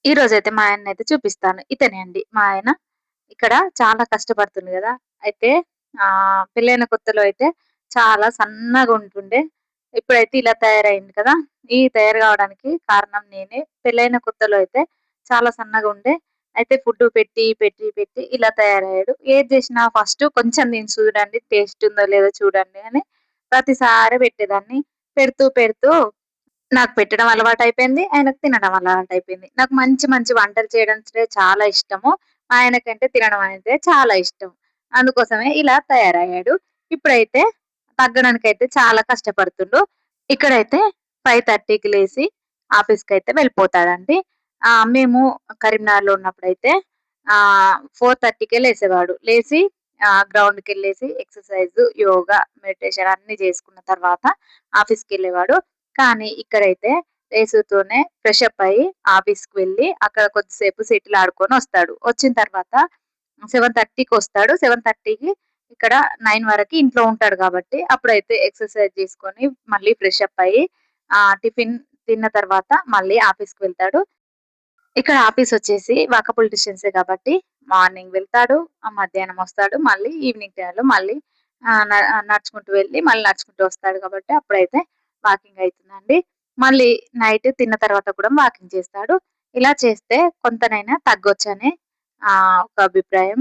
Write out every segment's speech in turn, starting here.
ఈరోజైతే మా ఆయన్నయితే చూపిస్తాను. ఇతనే అండి మా ఆయన. ఇక్కడ చాలా కష్టపడుతుండు గదా! అయితే పెళ్ళైన కొత్తలో అయితే చాలా సన్నగుంటుండే. ఇప్పుడైతే ఇలా తయారయిండు కదా! ఈ తయారు గావడానికి కారణం నేనే. పెళ్ళైన కొత్తలో అయితే చాలా సన్నగుండే. అయితే ఫుడ్డు పెట్టి ఇలా తయారయ్యాడు. ఏది జేసినా ఫస్ట్ కొంచెం తిని చూడండి టేస్ట్ ఉందో లేదో చూడండి అని ప్రతిసారి పెట్టేదాన్ని. పెడుతూ నాకు పెట్టడం అలవాటయిపోయింది. ఆయనకు తినడం అలవాటయిపోయింది. నాకు మంచి మంచి వంటలు చేయడం చాలా ఇష్టము. ఆయనకంటే తినడం అంటే చాలా ఇష్టం. అందుకోసమే ఇలా తయారయ్యాడు. ఇప్పుడైతే తగ్గడానికైతే చాలా కష్టపడుతుండు. ఇక్కడైతే 5:30కి లేసి ఆఫీస్‌కైతే వెళ్ళిపోతాడండి. మేము కరీంనగర్‌లో ఉన్నప్పుడైతే 4:30కే లేసేవాడు. లేసి గ్రౌండ్‌కెళ్ళేసి ఎక్సర్‌సైజు, యోగా, మెడిటేషన్ అన్నీ చేసుకున్న తర్వాత ఆఫీస్‌కెళ్ళేవాడు. కానీ ఇక్కడైతే లేసుతూనే ఫ్రెష్ అప్ అయ్యి ఆఫీస్‌కి వెళ్ళి అక్కడ కొద్దిసేపు షటిల్ ఆడుకొనొస్తాడు. వచ్చిన తర్వాత 7:30కొస్తాడు. 7:30కి ఇక్కడ 9 వరకి ఇంట్లో ఉంటాడు కాబట్టి అప్పుడైతే ఎక్సర్‌సైజ్ చేసుకొని మళ్ళీ ఫ్రెష్ అప్ అయ్యి టిఫిన్ తిన్న తర్వాత మళ్ళీ ఆఫీస్‌కి వెళ్తాడు. ఇక్కడ ఆఫీసొచ్చేసి వాకబుల్ డిస్టెన్సే కాబట్టి మార్నింగ్ వెళ్తాడు, మధ్యాహ్నం వస్తాడు. మళ్ళీ ఈవినింగ్ టైమ్‌లో మళ్ళీ నడుచుకుంటూ వెళ్ళి మళ్ళీ నడుచుకుంటూ వస్తాడు కాబట్టి అప్పుడైతే వాకింగ్ అయితుందండి. మళ్ళీ నైట్ తిన్న తర్వాత కూడా వాకింగ్ చేస్తాడు. ఇలా చేస్తే కొంతనైనా తగ్గొచ్చని ఒక అభిప్రాయం.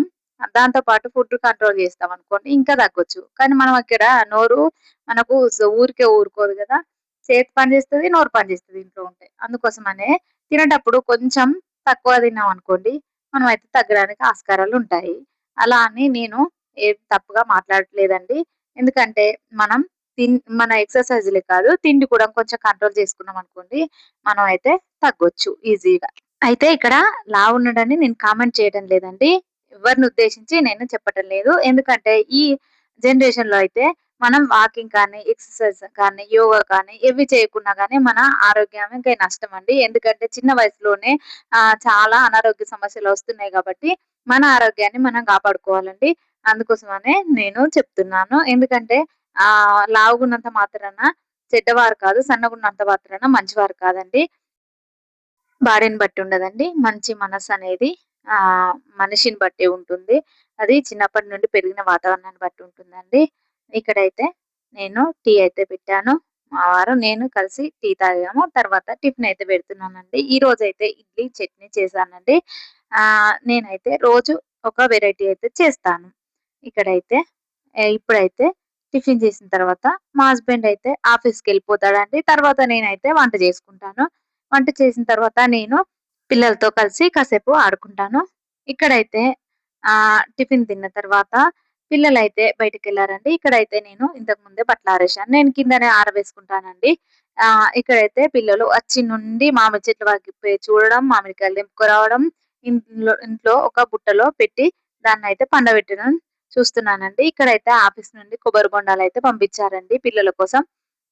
దాంతో పాటు ఫుడ్ కంట్రోల్ చేస్తామనుకోండి ఇంకా తగ్గొచ్చు. కానీ మనం ఇక్కడ నోరు మనకు ఊరికే ఊరుకోదు గదా! చేతి పని చేస్తది, నోరు పని చేస్తది ఇంట్లో ఉంటే. అందుకోసమనే తినేటప్పుడు కొంచెం తక్కువ తిన్నామనుకోండి, మనమైతే తగ్గడానికి ఆస్కారాలుంటాయి. అలా అని నేను ఏది తప్పుగా మాట్లాడట్లేదండి. ఎందుకంటే మనం మన ఎక్సర్‌సైజులే కాదు, తిండి కూడా కొంచెం కంట్రోల్ చేసుకున్నామనుకోండి, మనం అయితే తగ్గొచ్చు ఈజీగా. అయితే ఇక్కడ లావున్నాడని నేను కామెంట్ చేయడం లేదండి. ఎవరిని ఉద్దేశించి నేను చెప్పటం లేదు. ఎందుకంటే ఈ జనరేషన్‌లో అయితే మనం వాకింగ్ కానీ, ఎక్సర్‌సైజ్ కానీ, యోగా కానీ ఏవి చేయకున్నా గానీ మన ఆరోగ్యానికే నష్టమండి. ఎందుకంటే చిన్న వయసులోనే చాలా అనారోగ్య సమస్యలొస్తున్నాయి గాబట్టి, మన ఆరోగ్యాన్ని మనం కాపాడుకోవాలండి. అందుకోసమనే నేను చెప్తున్నాను. ఎందుకంటే లావుగున్నంత మాత్రాన చెడ్డవారు కాదు, సన్నగున్నంత మాత్రాన మంచివారు కాదండి. బాడీని బట్టి ఉండదండి. మంచి మనసనేది మనిషిని బట్టి ఉంటుంది. అది చిన్నప్పటి నుండి పెరిగిన వాతావరణాన్ని బట్టి ఉంటుందండి. ఇక్కడైతే నేను టీ అయితే పెట్టాను. మా వారు, నేను కలిసి టీ తాగాము. తర్వాత టిఫిన్ అయితే పెడుతున్నానండి. ఈరోజైతే ఇడ్లీ, చట్నీ చేశానండి. నేనైతే రోజు ఒక వేరైటీ అయితే చేస్తాను. ఇక్కడైతే ఇప్పుడైతే టిఫిన్ చేసిన తర్వాత మా హస్బెండ్ అయితే ఆఫీస్‌కెళ్ళిపోతాడండి. తర్వాత నేనైతే వంట చేసుకుంటాను. వంట చేసిన తర్వాత నేను పిల్లలతో కలిసి కాసేపు ఆడుకుంటాను. ఇక్కడైతే టిఫిన్ తిన్న తర్వాత పిల్లలైతే బయటికెళ్లారండి. ఇక్కడైతే నేను ఇంతకు ముందే బట్టలారేశాను. నేను కిందనే ఆరవేసుకుంటానండి. ఇక్కడైతే పిల్లలు వచ్చి నుండి మామిడి చెట్ల వైపు చూడడం, మామిడికాయలు తెంపుకురావడం, ఇంట్లో ఇంట్లో ఒక బుట్టలో పెట్టి దాన్నయితే పండబెట్టడం చూస్తున్నానండి. ఇక్కడైతే ఆఫీస్ నుండి కొబ్బరి బొండాలయితే పంపించారండి పిల్లల కోసం.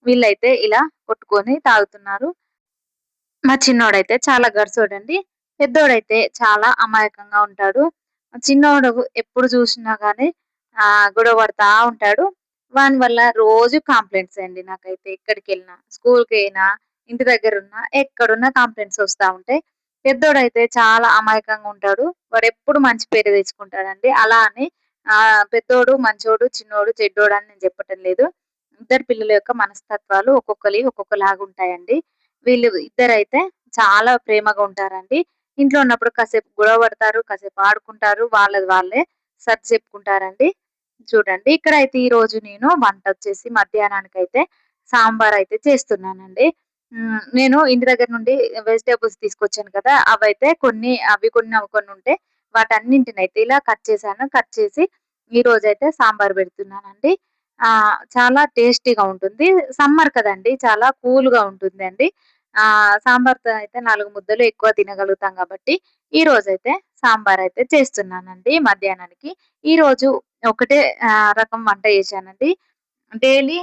వీళ్ళైతే ఇలా కొట్టుకొని తాగుతున్నారు. మా చిన్నోడైతే చాలా గడుసోడండి. పెద్దోడైతే చాలా అమాయకంగా ఉంటాడు. చిన్నోడు ఎప్పుడు చూసినా గాని గొడవ పడతా ఉంటాడు. వాని వల్ల రోజు కంప్లెయింట్సే అండి నాకైతే ఎక్కడికెళ్ళినా. స్కూలుకెయినా, ఇంటి దగ్గరున్నా, ఎక్కడున్నా కంప్లెయింట్స్ వస్తా ఉంటాయి. పెద్దోడైతే చాలా అమాయకంగా ఉంటాడు. వాడెప్పుడు మంచి పేరే తెచ్చుకుంటాడండి. అలా అని పెద్దోడు మంచోడు, చిన్నోడు చెడ్డోడని నేను చెప్పటం లేదు. ఇద్దరు పిల్లల యొక్క మనస్తత్వాలు ఒక్కొక్కలియి ఒక్కొక్కలాగుంటాయండి. వీళ్ళు ఇద్దరైతే చాలా ప్రేమగా ఉంటారండి. ఇంట్లో ఉన్నప్పుడు కాసేపు గొడవ పడతారు, కాసేపు ఆడుకుంటారు. వాళ్ళది వాళ్ళే సర్ది చెప్పుకుంటారండి. చూడండి ఇక్కడైతే ఈరోజు నేను వంటొచ్చేసి మధ్యాహ్నానికైతే సాంబారయితే చేస్తున్నానండి. నేను ఇంటి దగ్గర నుండి వెజిటబుల్స్ తీసుకొచ్చాను కదా! అవి కొన్నుంటే వాటన్నింటినైతే ఇలా కట్ చేశాను. కట్ చేసి ఈరోజైతే సాంబార్ పెడుతున్నానండి. చాలా టేస్టీగా ఉంటుంది. సమ్మర్ కదండీ! చాలా కూల్‌గా ఉంటుందండి. సాంబార్‌తో అయితే 4 ముద్దలు ఎక్కువ తినగలుగుతాం గాబట్టి, ఈరోజైతే సాంబారయితే చేస్తున్నానండి మధ్యాహ్నానికి. ఈరోజు ఒకటే రకం వంట చేశానండి. డైలీ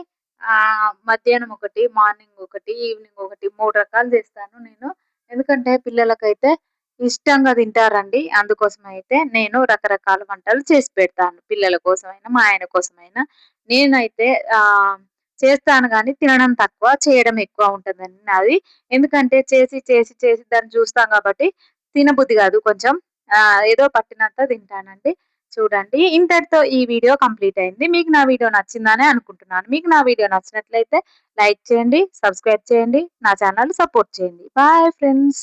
మధ్యాహ్నం ఒకటి, మార్నింగ్ ఒకటి, ఈవినింగ్ ఒకటి 3 రకాలు చేస్తాను నేను. ఎందుకంటే పిల్లలకైతే ఇష్టంగా తింటారండి. అందుకోసమయితే నేను రకరకాల వంటలు చేసి పెడతాను. పిల్లల కోసమైనా, మా ఆయన కోసమైనా. నేనైతే ఆహ్, చేస్తాను గానీ తినడం తక్కువ, చేయడం ఎక్కువ ఉంటదండి నాది. ఎందుకంటే చేసి దాన్ని చూస్తాం గాబట్టి తినబుద్ధి గాదు కొంచెం. ఏదో పట్టినంత తింటానండి. చూడండి ఇంతటితో ఈ వీడియో కంప్లీట్ అయింది. మీకు నా వీడియో నచ్చిందనే అనుకుంటున్నాను. మీకు నా వీడియో నచ్చినట్లయితే లైక్ చేయండి, సబ్స్క్రైబ్ చేయండి, నా ఛానెల్ సపోర్ట్ చేయండి. Bye friends.